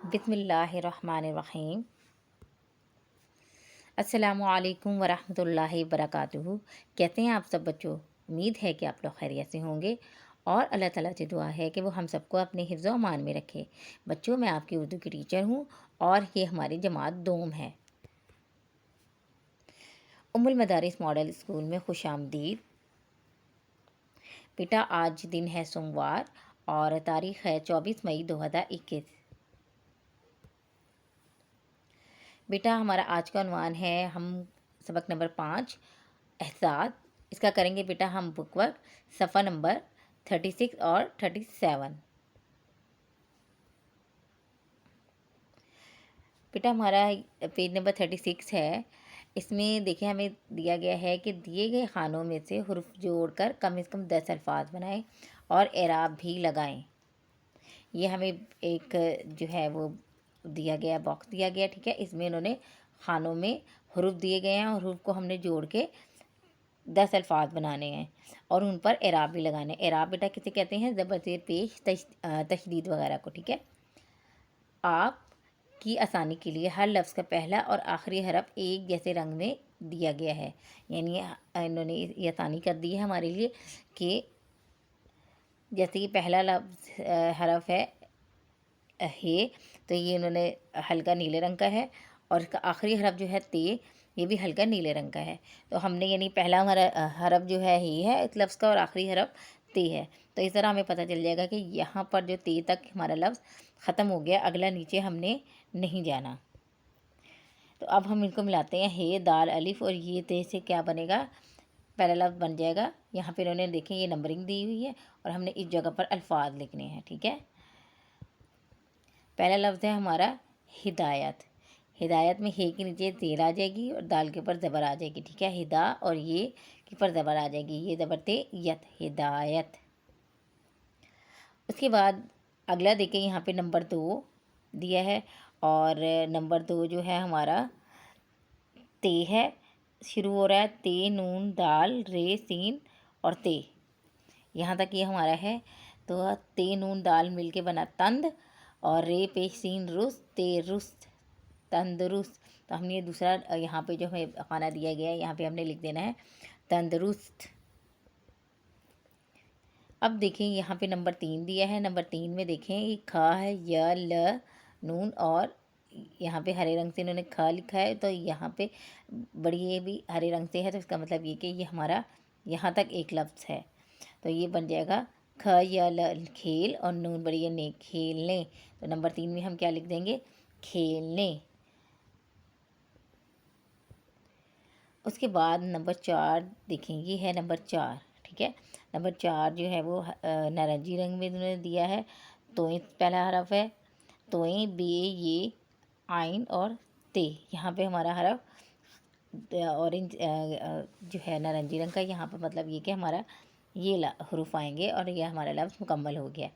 بسم اللہ الرحمن الرحیم۔ السلام علیکم ورحمۃ اللہ وبرکاتہ۔ کہتے ہیں آپ سب بچوں، امید ہے کہ آپ لوگ خیریت سے ہوں گے اور اللہ تعالیٰ سے دعا ہے کہ وہ ہم سب کو اپنے حفظ و امان میں رکھے۔ بچوں، میں آپ کی اردو کی ٹیچر ہوں اور یہ ہماری جماعت دوم ہے۔ ام المدارس ماڈل اسکول میں خوش آمدید۔ بیٹا، آج دن ہے سوموار اور تاریخ ہے 24 مئی 2021۔ بیٹا، ہمارا آج کا عنوان ہے ہم سبق نمبر 5 احساس۔ اس کا کریں گے بیٹا ہم بک ورک صفحہ نمبر 36 اور 37۔ بیٹا ہمارا پیج نمبر 36 ہے۔ اس میں دیکھیں ہمیں دیا گیا ہے کہ دیے گئے خانوں میں سے حروف جوڑ کر کم از کم 10 الفاظ بنائیں اور اعراب بھی لگائیں۔ یہ ہمیں ایک جو ہے وہ دیا گیا باکس دیا گیا، ٹھیک ہے۔ اس میں انہوں نے خانوں میں حروف دیے گئے ہیں اور حروف کو ہم نے جوڑ کے 10 الفاظ بنانے ہیں اور ان پر اعراب بھی لگانے ہیں۔ اعراب بیٹا کسے کہتے ہیں؟ زبر زیر پیش تشدید وغیرہ کو، ٹھیک ہے۔ آپ کی آسانی کے لیے ہر لفظ کا پہلا اور آخری حرف ایک جیسے رنگ میں دیا گیا ہے، یعنی انہوں نے یہ آسانی کر دی ہے ہمارے لیے کہ جیسے کہ پہلا لفظ حرف ہے ہے، تو یہ انہوں نے ہلکا نیلے رنگ کا ہے، اور اس کا آخری حرف جو ہے تے، یہ بھی ہلکا نیلے رنگ کا ہے۔ تو ہم نے یعنی پہلا ہمارا حرف جو ہے ہی ہے اس لفظ کا اور آخری حرف تے ہے، تو اس طرح ہمیں پتہ چل جائے گا کہ یہاں پر جو تے تک ہمارا لفظ ختم ہو گیا، اگلا نیچے ہم نے نہیں جانا۔ تو اب ہم ان کو ملاتے ہیں، ہے دال الف اور یہ تے سے کیا بنے گا؟ پہلا لفظ بن جائے گا۔ یہاں پہ انہوں نے دیکھیں یہ نمبرنگ دی ہوئی ہے اور ہم نے اس جگہ پر الفاظ لکھنے ہیں، ٹھیک ہے۔ پہلا لفظ ہے ہمارا ہدایت۔ ہدایت میں ہے کے نیچے زیر آ جائے گی اور دال کے اوپر زبر آ جائے گی، ٹھیک ہے۔ ہدا اور یہ کے اوپر زبر آ جائے گی، یہ زبر تے یت، ہدایت۔ اس کے بعد اگلا دیکھیں یہاں پہ نمبر 2 دیا ہے اور نمبر 2 جو ہے ہمارا تے ہے، شروع ہو رہا ہے تے نون دال رے سین اور تے، یہاں تک یہ ہمارا ہے۔ تو تے نون دال مل کے بنا تند اور رے پیش سین رست، تے رست تندرست۔ تو ہم نے یہ دوسرا یہاں پہ جو ہمیں خانہ دیا گیا ہے یہاں پہ ہم نے لکھ دینا ہے تندرست۔ اب دیکھیں یہاں پہ نمبر 3 دیا ہے۔ نمبر 3 میں دیکھیں یہ کھا ہے، یا ل نون، اور یہاں پہ ہرے رنگ سے انہوں نے کھا لکھا ہے، تو یہاں پہ بڑی یہ بھی ہرے رنگ سے ہے، تو اس کا مطلب یہ کہ یہ ہمارا یہاں تک ایک لفظ ہے، تو یہ بن جائے گا کھ یا ل کھیل اور نون بڑی نے کھیلنے۔ تو نمبر 3 میں ہم کیا لکھ دیں گے؟ کھیلنے۔ اس کے بعد نمبر 4 دیکھیں، یہ ہے نمبر 4، ٹھیک ہے۔ نمبر 4 جو ہے وہ نارنجی رنگ میں انہوں نے دیا ہے، توئیں پہلا حرف ہے، توئیں بے یہ آئین اور تے، یہاں پہ ہمارا حرف اورنج جو ہے نارنجی رنگ کا، یہاں پہ مطلب یہ کہ ہمارا یہ حروف آئیں گے اور یہ ہمارا لفظ مکمل ہو گیا۔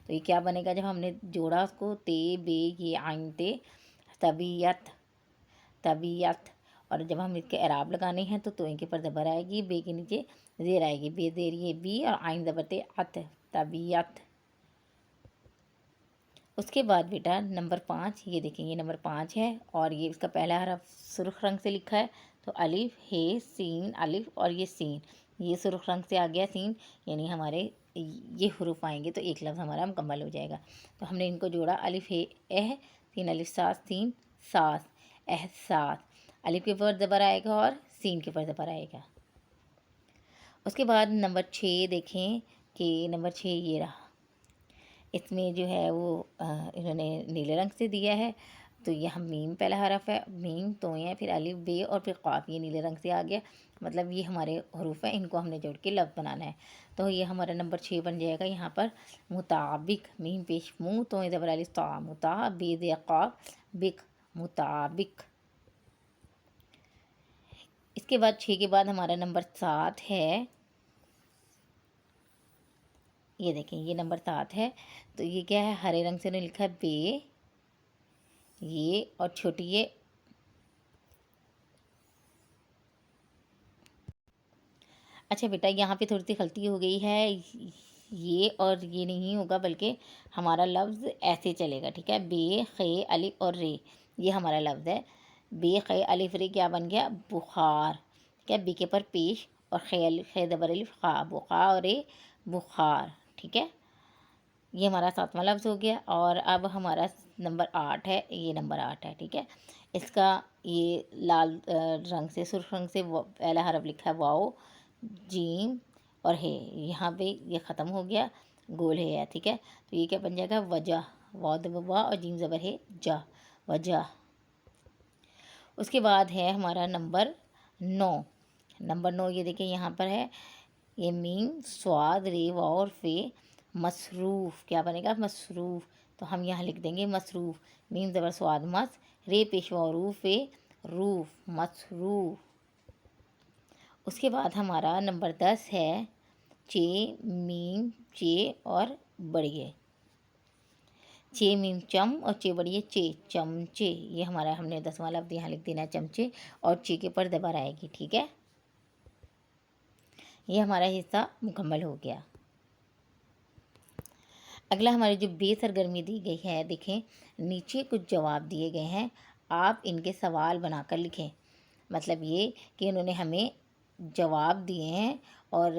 تو یہ کیا بنے گا جب ہم نے جوڑا اس کو؟ تے بے یہ آئین تے، طبیعت، طبیعت۔ اور جب ہم اس کے اعراب لگانے ہیں تو توئیں کے اوپر زبر آئے گی، بے کے نیچے زیر آئے گی، بے زیر یہ بی اور آئین زبر تے ات، طبیعت۔ اس کے بعد بیٹا نمبر 5، یہ دیکھیں یہ نمبر 5 ہے اور یہ اس کا پہلا حرف سرخ رنگ سے لکھا ہے، تو الف ہے سین الف اور یہ سین، یہ سرخ رنگ سے آ گیا سین، یعنی ہمارے یہ حروف آئیں گے تو ایک لفظ ہمارا مکمل ہو جائے گا۔ تو ہم نے ان کو جوڑا، الف ہے اہ، سین الف ساس سین ساس، احساس۔ الف کے اوپر زبر آئے گا اور سین کے اوپر زبر آئے گا۔ اس کے بعد نمبر 6 دیکھیں کہ نمبر 6 یہ رہا، اس میں جو ہے وہ انہوں نے نیلے رنگ سے دیا ہے، تو یہاں میم پہلا حرف ہے، میم توئیں ہیں، پھر الف بے اور پھر قاف، یہ نیلے رنگ سے آ گیا، مطلب یہ ہمارے حروف ہیں، ان کو ہم نے جوڑ کے لفظ بنانا ہے۔ تو یہ ہمارا نمبر 6 بن جائے گا یہاں پر مطابق، میم پیش منہ توئیں زبر الف تا، متا بے زیر قاف بک، مطابق۔ اس کے بعد 6 کے بعد ہمارا نمبر 7 ہے، یہ دیکھیں یہ نمبر 7 ہے، تو یہ کیا ہے؟ ہرے رنگ سے انہوں نے لکھا ہے بے، یہ اور چھوٹی یہ، اچھا بیٹا یہاں پہ تھوڑی سی غلطی ہو گئی ہے، یہ اور یہ نہیں ہوگا، بلکہ ہمارا لفظ ایسے چلے گا، ٹھیک ہے. بے خے الف اور رے، یہ ہمارا لفظ ہے. بے خے الف رے کیا بن گیا؟ بخار. ٹھیک ہے، بے کے پر پیش اور خے زبر الف خا، بخار اور رے بخار. ٹھیک ہے، یہ ہمارا 7واں لفظ ہو گیا. اور اب ہمارا نمبر 8 ہے، یہ نمبر 8 ہے. ٹھیک ہے، اس کا یہ لال رنگ سے، سرخ رنگ سے پہلا حرف لکھا ہے واؤ، جیم اور ہے. یہاں پہ یہ ختم ہو گیا، گول ہے. ٹھیک ہے، تو یہ کیا بن جائے گا؟ وجہ. واؤ وا اور جیم زبر ہے جا، وجہ. اس کے بعد ہے ہمارا نمبر 9. نمبر 9 یہ دیکھیں یہاں پر ہے، یہ میم سواد رے واؤ اور فے مصروف. کیا بنے گا؟ مصروف. تو ہم یہاں لکھ دیں گے مصروف. میم زبر سواد مس، رے پیشوا روف فے روف، مصروف. اس کے بعد ہمارا نمبر 10 ہے چے میم چے اور بڑیے. چے میم چم اور چے بڑیے چے، چمچے. یہ ہمارا ہم نے 10واں لفظ یہاں لکھ دینا ہے چمچے، اور چے کے پر زبر آئے گی. ٹھیک ہے، یہ ہمارا حصہ مکمل ہو گیا. اگلا ہماری جو بے سرگرمی دی گئی ہے، دیکھیں نیچے کچھ جواب دیے گئے ہیں، آپ ان کے سوال بنا کر لکھیں. مطلب یہ کہ انہوں نے ہمیں جواب دیے ہیں اور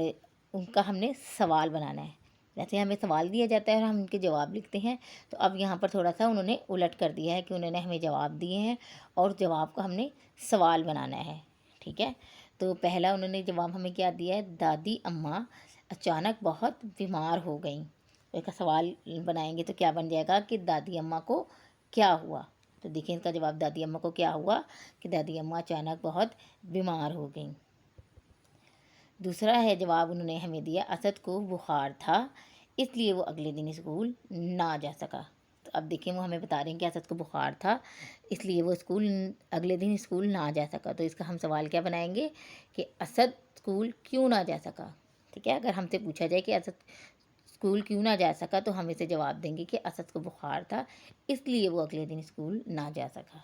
ان کا ہم نے سوال بنانا ہے. جیسے ہمیں سوال دیا جاتا ہے اور ہم ان کے جواب لکھتے ہیں، تو اب یہاں پر تھوڑا سا انہوں نے الٹ کر دیا ہے کہ انہوں نے ہمیں جواب دیے ہیں اور جواب کو ہم نے سوال بنانا ہے. ٹھیک ہے، تو پہلا انہوں نے جواب ہمیں کیا دیا ہے؟ دادی اماں اچانک بہت بیمار ہو گئیں. تو اس کا سوال بنائیں گے تو کیا بن جائے گا کہ دادی اماں کو کیا ہوا؟ تو دیکھیں اس کا جواب دادی اماں کو کیا ہوا کہ دادی اماں اچانک بہت بیمار ہو گئیں. دوسرا ہے جواب انہوں نے ہمیں دیا، اسد کو بخار تھا اس لیے وہ اگلے دن اسکول نہ جا سکا. تو اب دیکھیں وہ ہمیں بتا رہے ہیں کہ اسد کو بخار تھا اس لیے وہ اگلے دن اسکول نہ جا سکا. تو اس کا ہم سوال کیا بنائیں گے کہ اسد اسکول کیوں نہ جا سکا. ٹھیک ہے، اگر ہم سے پوچھا جائے کہ اسد اسکول کیوں نہ جا سکا تو ہم اسے جواب دیں گے کہ اسد کو بخار تھا اس لیے وہ اگلے دن اسکول نہ جا سکا.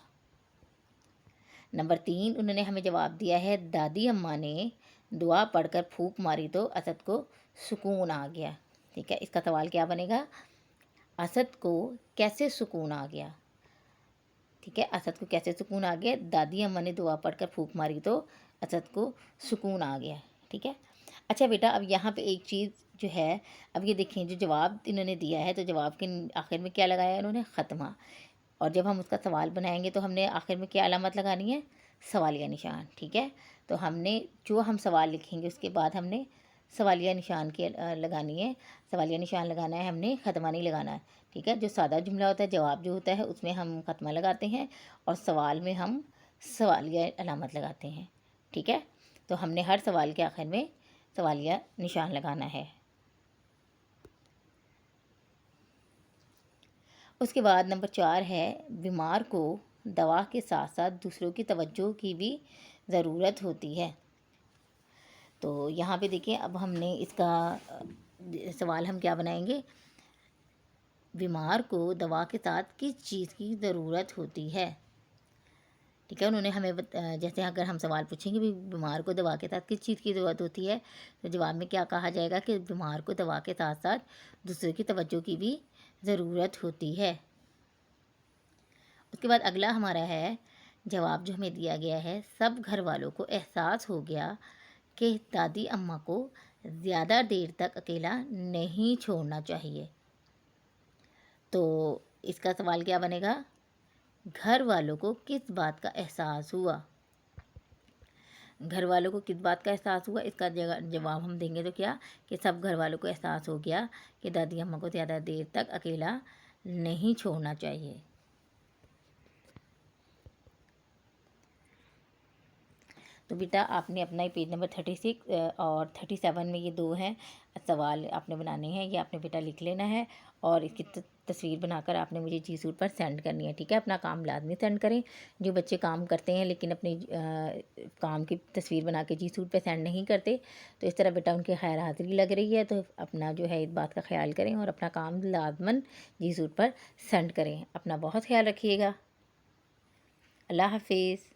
نمبر 3 انہوں نے ہمیں جواب دیا ہے، دادی اماں نے دعا پڑھ کر پھونک ماری تو اسد کو سکون آ گیا. ٹھیک ہے، اس کا سوال کیا بنے گا؟ اسد کو کیسے سکون آ گیا. ٹھیک ہے، اسد کو کیسے سکون آ گیا؟ دادی اماں نے دعا پڑھ کر پھونک ماری تو اسد کو سکون آ گیا. ٹھیک ہے، اچھا بیٹا اب یہاں پہ ایک چیز جو ہے، اب یہ دیکھیں جو جواب انہوں نے دیا ہے تو جواب کے آخر میں کیا لگایا ہے انہوں نے؟ ختمہ. اور جب ہم اس کا سوال بنائیں گے تو ہم نے آخر میں کیا علامت لگانی ہے؟ سوالیہ نشان. ٹھیک ہے، تو ہم نے جو ہم سوال لکھیں گے اس کے بعد ہم نے سوالیہ نشان کی لگانی ہے. سوالیہ نشان لگانا ہے ہم نے، ختمہ نہیں لگانا ہے. ٹھیک ہے، جو سادہ جملہ ہوتا ہے، جواب جو ہوتا ہے اس میں ہم ختمہ لگاتے ہیں اور سوال میں ہم سوالیہ علامت لگاتے ہیں. ٹھیک ہے، تو ہم نے ہر سوال کے آخر میں سوالیہ نشان لگانا ہے. اس کے بعد نمبر 4 ہے، بیمار کو دوا کے ساتھ ساتھ دوسروں کی توجہ کی بھی ضرورت ہوتی ہے. تو یہاں پہ دیکھیں اب ہم نے اس کا سوال ہم کیا بنائیں گے؟ بیمار کو دوا کے ساتھ کس چیز کی ضرورت ہوتی ہے. ٹھیک ہے، انہوں نے ہمیں جیسے اگر ہم سوال پوچھیں گے بھی بیمار کو دوا کے ساتھ کس چیز کی ضرورت ہوتی ہے، تو جواب میں کیا کہا جائے گا کہ بیمار کو دوا کے ساتھ ساتھ دوسرے کی توجہ کی بھی ضرورت ہوتی ہے. اس کے بعد اگلا ہمارا ہے جواب جو ہمیں دیا گیا ہے، سب گھر والوں کو احساس ہو گیا کہ دادی اماں کو زیادہ دیر تک اکیلا نہیں چھوڑنا چاہیے. تو اس کا سوال کیا بنے گا؟ گھر والوں کو کس بات کا احساس ہوا. گھر والوں کو کس بات کا احساس ہوا، اس کا جواب ہم دیں گے تو کیا کہ سب گھر والوں کو احساس ہو گیا کہ دادی اماں کو زیادہ دیر تک اکیلا نہیں چھوڑنا چاہیے. تو بیٹا آپ نے اپنا پیج نمبر 36 اور 37 میں یہ 2 ہیں سوال آپ نے بنانے ہیں، یہ آپ نے بیٹا لکھ لینا ہے اور اس کی تصویر بنا کر آپ نے مجھے جی سوٹ پر سینڈ کرنی ہے. ٹھیک ہے، اپنا کام لازمی سینڈ کریں. جو بچے کام کرتے ہیں لیکن اپنی کام کی تصویر بنا کے جی سوٹ پہ سینڈ نہیں کرتے، تو اس طرح بیٹا ان کی خیر حاضری لگ رہی ہے. تو اپنا جو ہے اس بات کا خیال کریں اور اپنا کام لازماً جی سوٹ پر سینڈ کریں. اپنا بہت خیال رکھیے گا. اللہ حافظ.